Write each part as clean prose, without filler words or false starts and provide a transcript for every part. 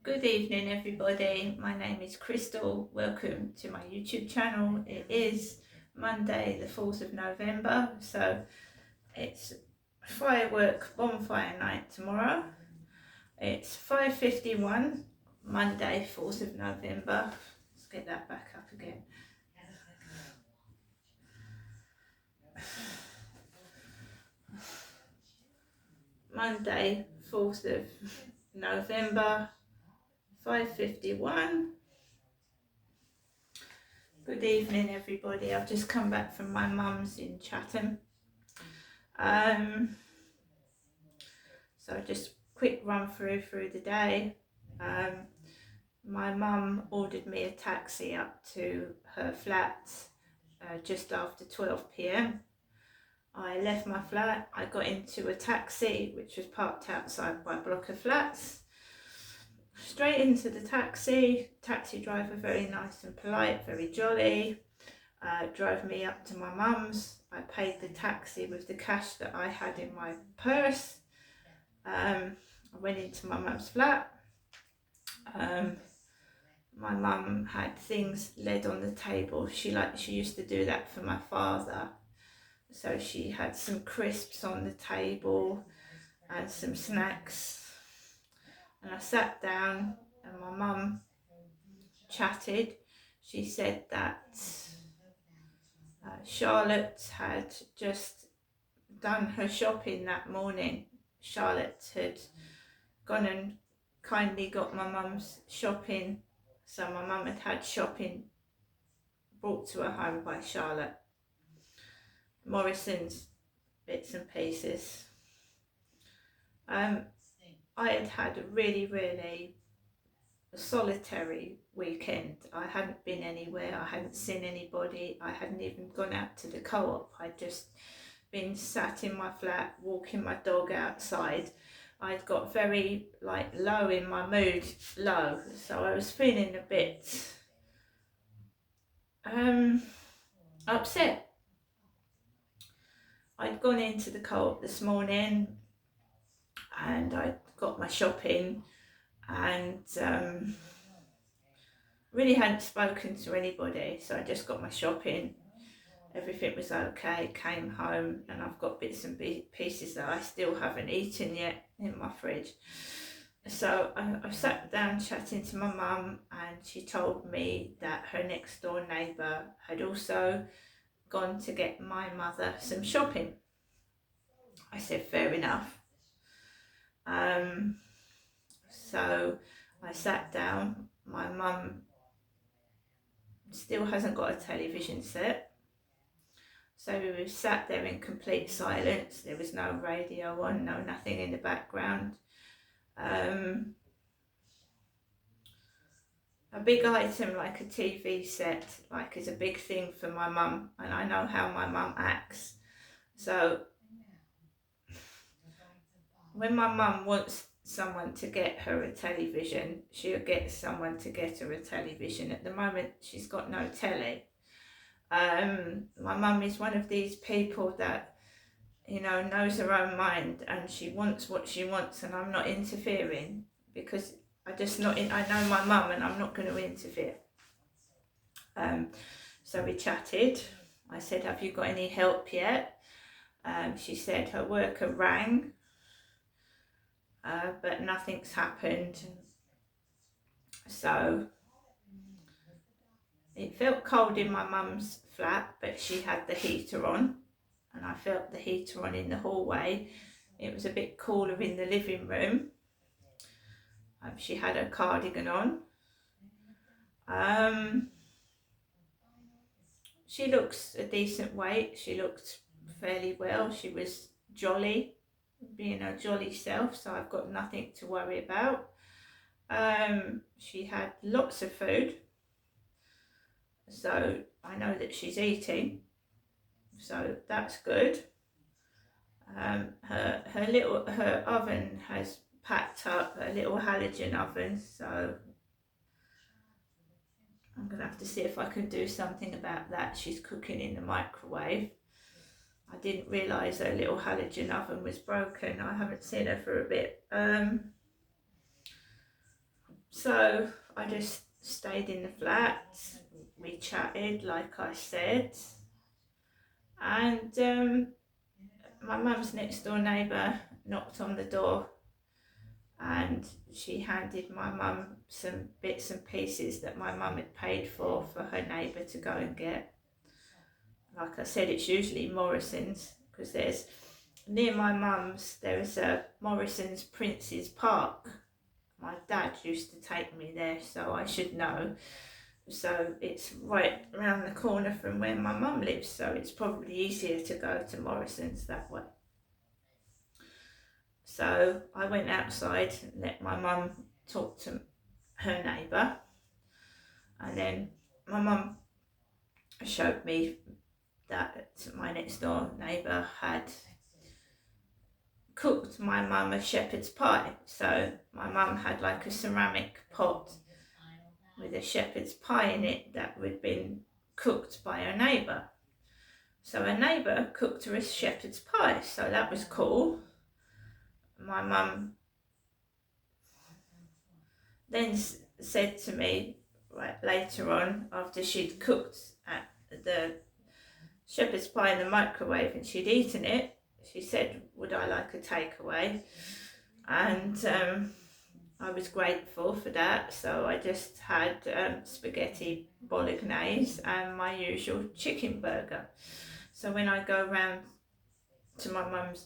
Good evening, everybody. My name is Crystal. Welcome to my YouTube channel. It is Monday, the 4th of November, so it's firework bonfire night tomorrow. It's 5:51, Monday, 4th of November. Let's get that back up again. Monday, 4th of November, 5:51. Good evening, everybody. I've just come back from my mum's in Chatham. So just quick run through the day. My mum ordered me a taxi up to her flat just after 12 p.m. I left my flat, I got into a taxi which was parked outside my block of flats. Straight into the taxi driver very nice and polite, very jolly, drove me up to my mum's. I paid the taxi with the cash that I had in my purse. I went into my mum's flat. My mum had things laid on the table. She used to do that for my father. So she had some crisps on the table and some snacks. And I sat down and my mum chatted. She said that Charlotte had just done her shopping that morning. Charlotte had gone and kindly got my mum's shopping. So my mum had shopping brought to her home by Charlotte. Morrison's bits and pieces. I had a really solitary weekend. I hadn't been anywhere, I hadn't seen anybody, I hadn't even gone out to the co-op. I'd just been sat in my flat walking my dog outside. I'd got very low in my mood, so I was feeling a bit upset. I'd gone into the co-op this morning and I got my shopping and really hadn't spoken to anybody, so I just got my shopping. Everything was okay, came home and I've got bits and pieces that I still haven't eaten yet in my fridge. So I sat down chatting to my mum and she told me that her next door neighbour had also gone to get my mother some shopping. I said fair enough. So I sat down. My mum still hasn't got a television set, so we were sat there in complete silence. There was no radio on, nothing in the background. A big item like a TV set is a big thing for my mum, and I know how my mum acts. So when my mum wants someone to get her a television, she'll get someone to get her a television. At the moment she's got no telly. My mum is one of these people that knows her own mind and she wants what she wants, and I'm not interfering because I know my mum and I'm not going to interfere. So we chatted. I said, have you got any help yet? She said her worker rang, but nothing's happened. So it felt cold in my mum's flat, but she had the heater on, and I felt the heater on in the hallway. It was a bit cooler in the living room. She had her cardigan on. She looks a decent weight. She looked fairly well. She was jolly, being her jolly self, so I've got nothing to worry about. She had lots of food, so I know that she's eating, so that's good. Her oven has packed up, a little halogen oven, so I'm going to have to see if I can do something about that. She's cooking in the microwave. I didn't realise her little halogen oven was broken. I haven't seen her for a bit. So I just stayed in the flat, we chatted like I said, and my mum's next door neighbour knocked on the door and she handed my mum some bits and pieces that my mum had paid for her neighbour to go and get. Like I said, it's usually Morrison's, because there's, near my mum's, there is a Morrison's Prince's Park. My dad used to take me there, so I should know. So it's right around the corner from where my mum lives, so it's probably easier to go to Morrison's that way. So I went outside and let my mum talk to her neighbour, and then my mum showed me that my next door neighbour had cooked my mum a shepherd's pie. So my mum had like a ceramic pot with a shepherd's pie in it that had been cooked by her neighbour. So her neighbour cooked her a shepherd's pie, so that was cool. My mum then said to me, right, later on, after she'd cooked the shepherd's pie in the microwave and she'd eaten it, she said, would I like a takeaway? And I was grateful for that, so I just had spaghetti bolognese and my usual chicken burger. So when I go round to my mum's,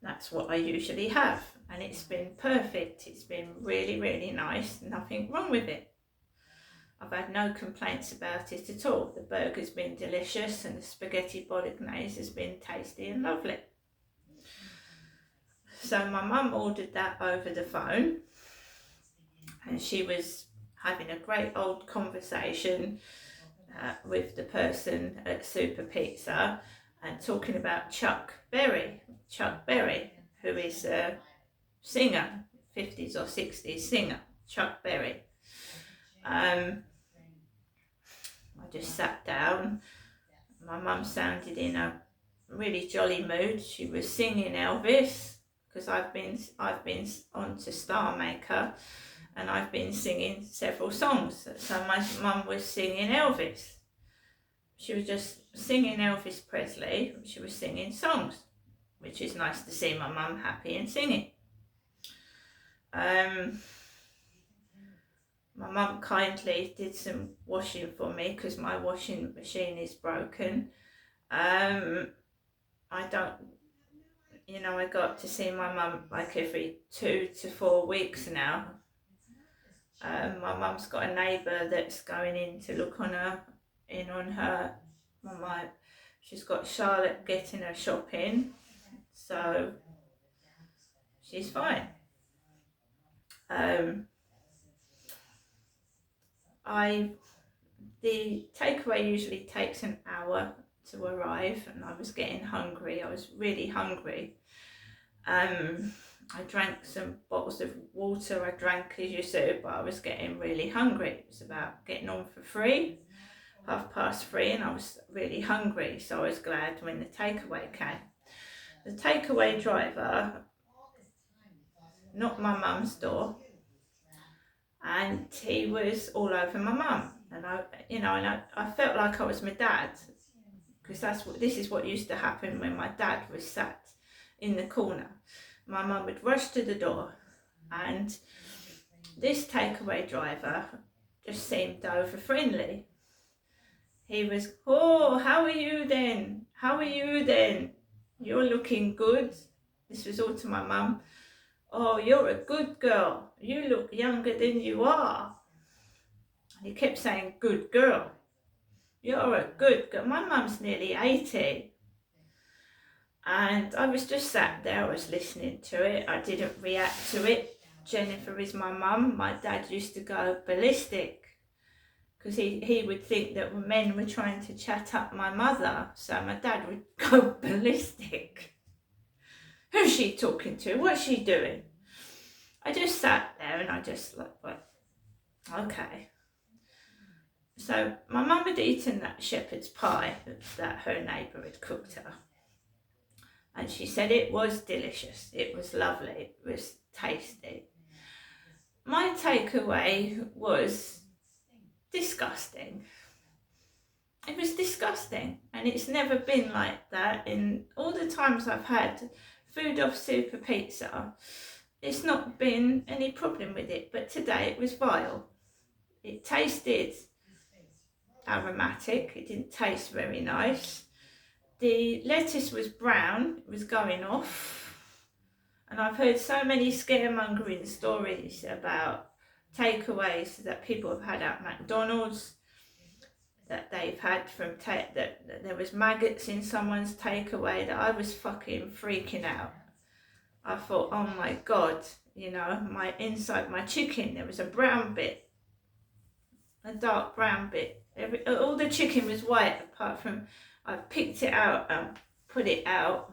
that's what I usually have, and it's been perfect. It's been really, really nice, nothing wrong with it. I've had no complaints about it at all. The burger's been delicious and the spaghetti bolognese has been tasty and lovely. So my mum ordered that over the phone, and she was having a great old conversation with the person at Super Pizza and talking about Chuck Berry, who is a singer, 50s or 60s singer, Chuck Berry. I just sat down. My mum sounded in a really jolly mood. She was singing Elvis, because I've been on to Star Maker and I've been singing several songs. So my mum was singing Elvis. She was just singing Elvis Presley. She was singing songs, which is nice to see my mum happy and singing. My mum kindly did some washing for me because my washing machine is broken. I got to see my mum like every 2 to 4 weeks now. My mum's got a neighbour that's going in to look on her. She's got Charlotte getting her shopping, so she's fine. The takeaway usually takes an hour to arrive, and I was getting hungry. I was really hungry. I drank some bottles of water. I drank, as you said, but I was getting really hungry. It was about getting on for 3:30, and I was really hungry, so I was glad when the takeaway came. The takeaway driver knocked my mum's door, and he was all over my mum, and I felt like I was my dad, because this is what used to happen when my dad was sat in the corner. My mum would rush to the door, and this takeaway driver just seemed over friendly. He was, oh, how are you then? How are you then? You're looking good. This was all to my mum. Oh, you're a good girl. You look younger than you are. And he kept saying, good girl. You're a good girl. My mum's nearly 80. And I was just sat there, I was listening to it. I didn't react to it. Jennifer is my mum. My dad used to go ballistic, because he would think that men were trying to chat up my mother. So my dad would go ballistic. Who's she talking to? What's she doing? I just sat there and I just like, okay. So my mum had eaten that shepherd's pie that her neighbour had cooked her. And she said it was delicious. It was lovely. It was tasty. My takeaway was disgusting. It was disgusting, and it's never been like that in all the times I've had food off Super Pizza. It's not been any problem with it, but today it was vile. It tasted aromatic, it didn't taste very nice. The lettuce was brown, it was going off. And I've heard so many scaremongering stories about takeaways that people have had at McDonald's, that they've had from that there was maggots in someone's takeaway, that I was fucking freaking out. I thought, oh my God, you know, my inside my chicken, there was a brown bit, a dark brown bit. All the chicken was white apart from I picked it out and put it out.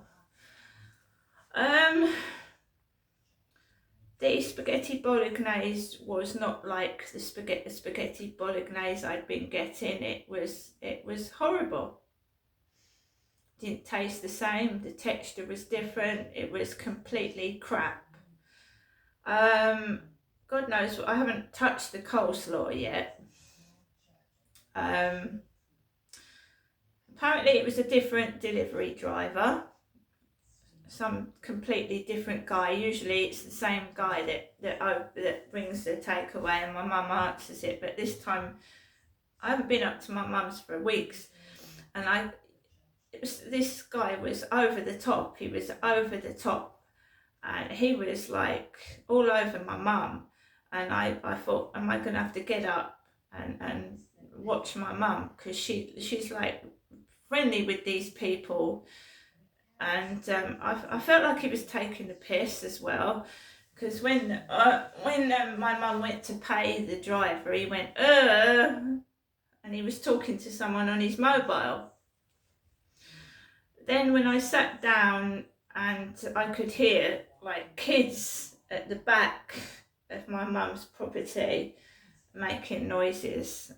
The spaghetti bolognese was not like the spaghetti bolognese I'd been getting. It was horrible. Didn't taste the same. The texture was different. It was completely crap. God knows, I haven't touched the coleslaw yet. Apparently it was a different delivery driver. Some completely different guy. Usually it's the same guy that brings the takeaway and my mum answers it, but this time I haven't been up to my mum's for weeks, and this guy was over the top. He was over the top, and he was like all over my mum, and I thought, am I gonna have to get up and watch my mum, because she's like friendly with these people. And I felt like he was taking the piss as well, because when my mum went to pay the driver, he went, and he was talking to someone on his mobile. Then when I sat down and I could hear like kids at the back of my mum's property making noises.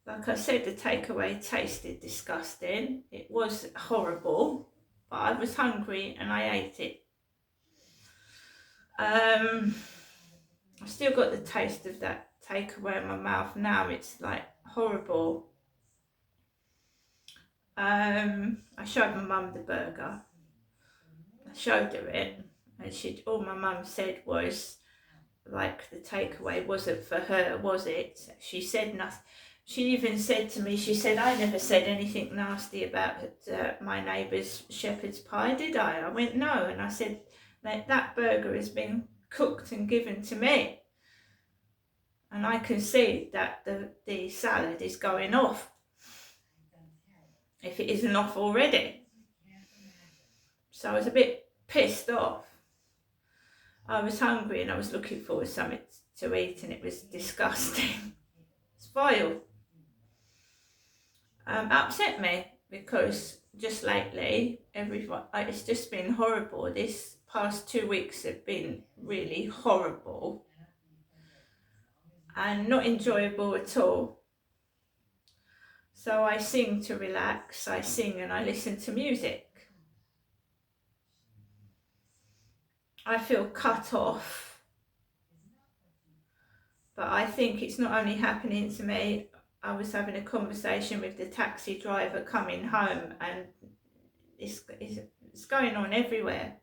Like I said, the takeaway tasted disgusting. It was horrible, but I was hungry and I ate it. I've still got the taste of that takeaway in my mouth now. It's like horrible. I showed my mum the burger. I showed her it, and all my mum said was, like, the takeaway wasn't for her, was it? She said nothing. She even said to me, she said, I never said anything nasty about my neighbour's shepherd's pie, did I? I went, no. And I said, that burger has been cooked and given to me. And I can see that the salad is going off, if it isn't off already. So I was a bit pissed off. I was hungry and I was looking for something to eat, and it was disgusting. It's vile. Upset me, because just lately, it's just been horrible. This past 2 weeks have been really horrible and not enjoyable at all. So I sing to relax, I sing and I listen to music. I feel cut off, but I think it's not only happening to me. I was having a conversation with the taxi driver coming home, and it's going on everywhere.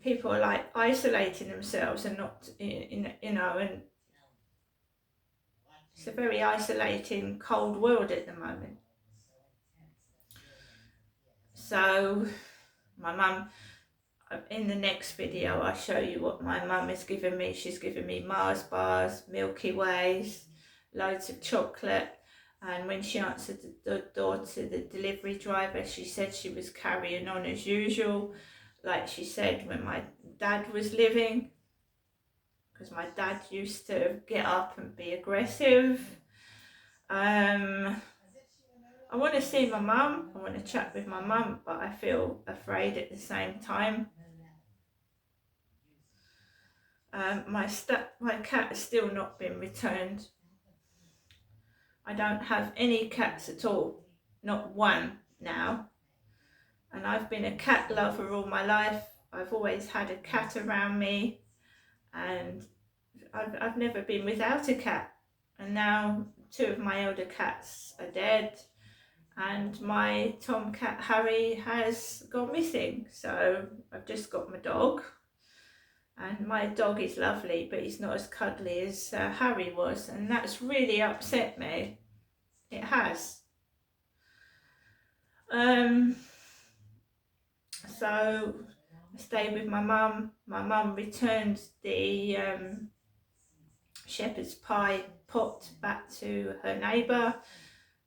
People are like isolating themselves and not, and it's a very isolating, cold world at the moment. So my mum, in the next video I'll show you what my mum has given me. She's given me Mars bars, Milky Ways, loads of chocolate, and when she answered the door to the delivery driver, she said she was carrying on as usual, like she said when my dad was living, because my dad used to get up and be aggressive. I want to see my mum, I want to chat with my mum, but I feel afraid at the same time. My cat has still not been returned. I don't have any cats at all, not one now. And I've been a cat lover all my life. I've always had a cat around me, and I've never been without a cat. And now 2 of my elder cats are dead, and my tomcat Harry has gone missing. So I've just got my dog, and my dog is lovely, but he's not as cuddly as Harry was, and that's really upset me. It has. So I stayed with my mum. My mum returned the shepherd's pie pot back to her neighbour.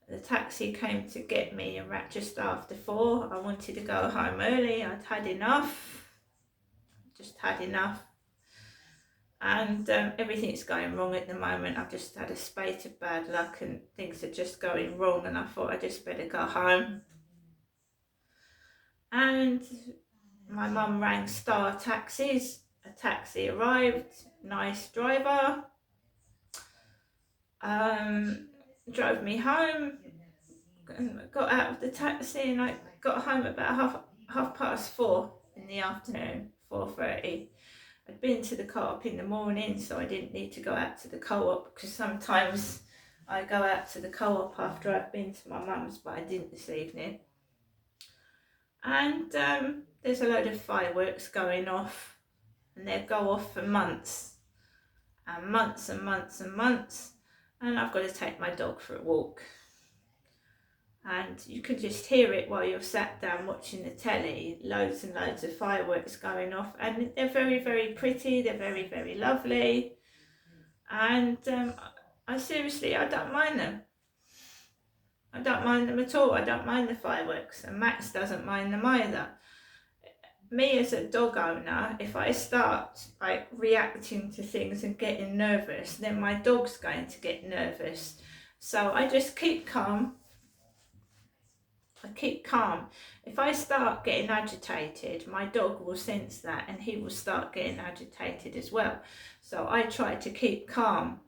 The taxi came to get me around just after 4. I wanted to go home early. I'd had enough. Just had enough. And everything's going wrong at the moment. I've just had a spate of bad luck and things are just going wrong, and I thought I just better go home. And my mum rang Star Taxis. A taxi arrived, nice driver, drove me home, got out of the taxi, and I got home about half past 4 in the afternoon, 4:30. I'd been to the co-op in the morning, so I didn't need to go out to the co-op, because sometimes I go out to the co-op after I've been to my mum's, but I didn't this evening. And there's a load of fireworks going off, and they go off for months and months and months and months, and I've got to take my dog for a walk. And you can just hear it while you're sat down watching the telly, loads and loads of fireworks going off, and they're very, very pretty, they're very, very lovely, and I don't mind them. I don't mind them at all. I don't mind the fireworks, and Max doesn't mind them either. Me as a dog owner, if I start like reacting to things and getting nervous, then my dog's going to get nervous. So I just keep calm. If I start getting agitated, my dog will sense that, and he will start getting agitated as well. So I try to keep calm,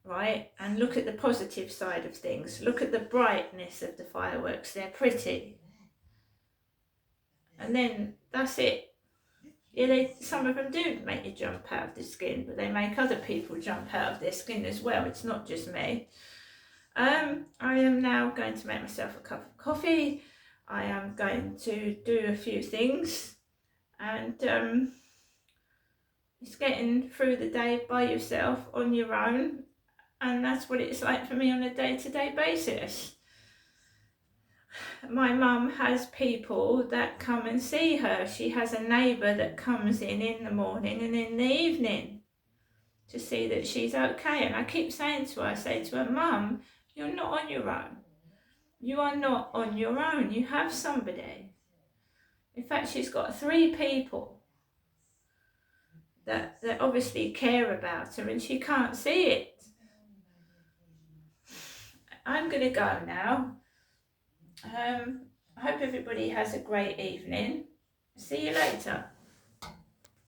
right? And look at the positive side of things. Look at the brightness of the fireworks. They're pretty. And then that's it. Yeah, some of them do make you jump out of the skin, but they make other people jump out of their skin as well. It's not just me. I am now going to make myself a cup of coffee. I am going to do a few things, and it's getting through the day by yourself on your own, and that's what it's like for me on a day-to-day basis. My mum has people that come and see her. She has a neighbour that comes in the morning and in the evening to see that she's okay. And I keep saying to her, I say to her, Mum, you're not on your own. You are not on your own. You have somebody. In fact, she's got 3 people that obviously care about her, and she can't see it. I'm going to go now. I hope everybody has a great evening. See you later.